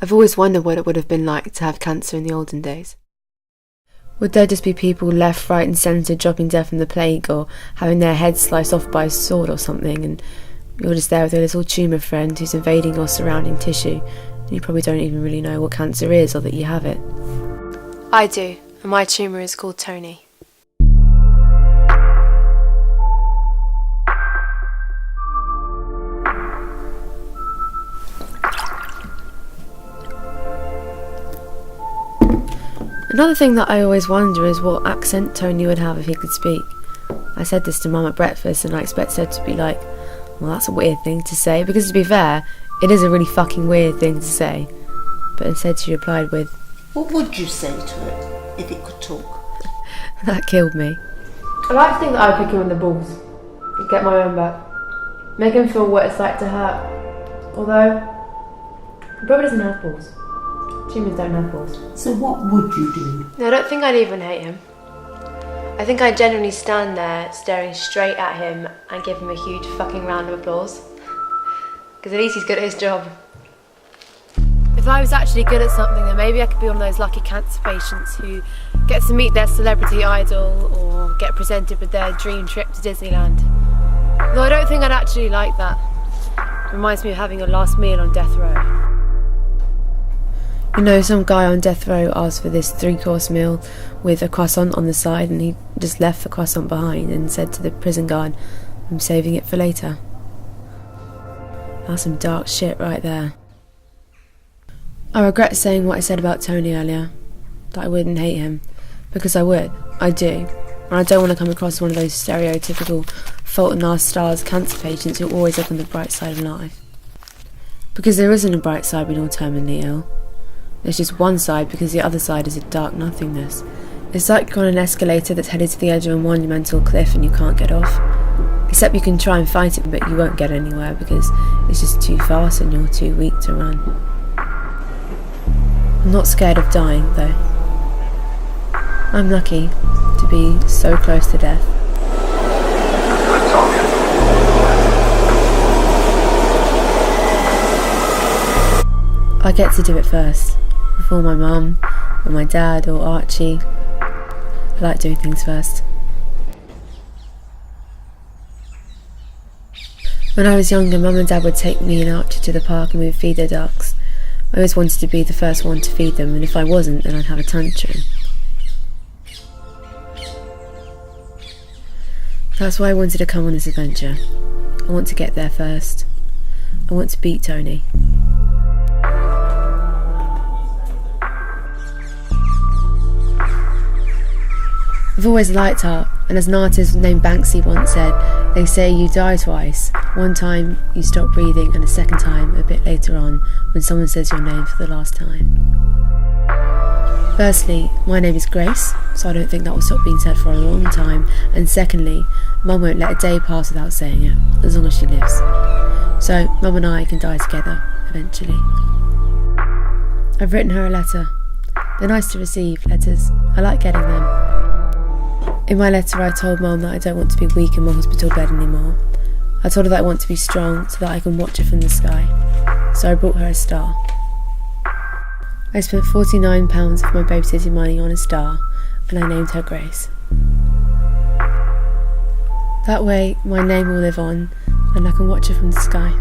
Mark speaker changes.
Speaker 1: I've always wondered what it would have been like to have cancer in the olden days. Would there just be people left, right and centre dropping dead from the plague, or having their heads sliced off by a sword or something, and you're just there with a little tumour friend who's invading your surrounding tissue, and you probably don't even really know what cancer is or that you have it? I do, and my tumour is called Tony. Another thing that I always wonder is what accent Tony would have if he could speak. I said this to Mum at breakfast and I expected her to be like, well, that's a weird thing to say, because to be fair, it is a really fucking weird thing to say. But instead she replied with,
Speaker 2: what would you say to it if it could talk?
Speaker 1: That killed me. I like to think that I'd pick him on the balls and get my own back. Make him feel what it's like to hurt. Although, he probably doesn't have balls. Humans don't have balls.
Speaker 2: So what would you do?
Speaker 1: No, I don't think I'd even hate him. I think I'd genuinely stand there staring straight at him and give him a huge fucking round of applause. Because at least he's good at his job. If I was actually good at something, then maybe I could be one of those lucky cancer patients who get to meet their celebrity idol or get presented with their dream trip to Disneyland. Though I don't think I'd actually like that. It reminds me of having your last meal on death row. You know, some guy on death row asked for this 3-course meal with a croissant on the side, and he just left the croissant behind and said to the prison guard, I'm saving it for later. That's some dark shit right there. I regret saying what I said about Tony earlier, that I wouldn't hate him, because I would, I do, and I don't want to come across as one of those stereotypical fault in our stars cancer patients who always look on the bright side of life. Because there isn't a bright side when you're terminally ill. There's just one side, because the other side is a dark nothingness. It's like you're on an escalator that's headed to the edge of a monumental cliff and you can't get off. Except you can try and fight it, but you won't get anywhere because it's just too fast and you're too weak to run. I'm not scared of dying, though. I'm lucky to be so close to death. I get to do it first. Before my mum, or my dad, or Archie. I like doing things first. When I was younger, Mum and Dad would take me and Archie to the park and we would feed their ducks. I always wanted to be the first one to feed them, and if I wasn't, then I'd have a tantrum. That's why I wanted to come on this adventure. I want to get there first. I want to beat Tony. I've always liked art, and as an artist named Banksy once said, they say you die twice. One time you stop breathing, and a second time a bit later on when someone says your name for the last time. Firstly, my name is Grace, so I don't think that will stop being said for a long time, and secondly, Mum won't let a day pass without saying it, as long as she lives. So Mum and I can die together, eventually. I've written her a letter. They're nice to receive, letters. I like getting them. In my letter I told Mum that I don't want to be weak in my hospital bed anymore. I told her that I want to be strong so that I can watch her from the sky. So I brought her a star. I spent £49 of my babysitting money on a star, and I named her Grace. That way my name will live on and I can watch her from the sky.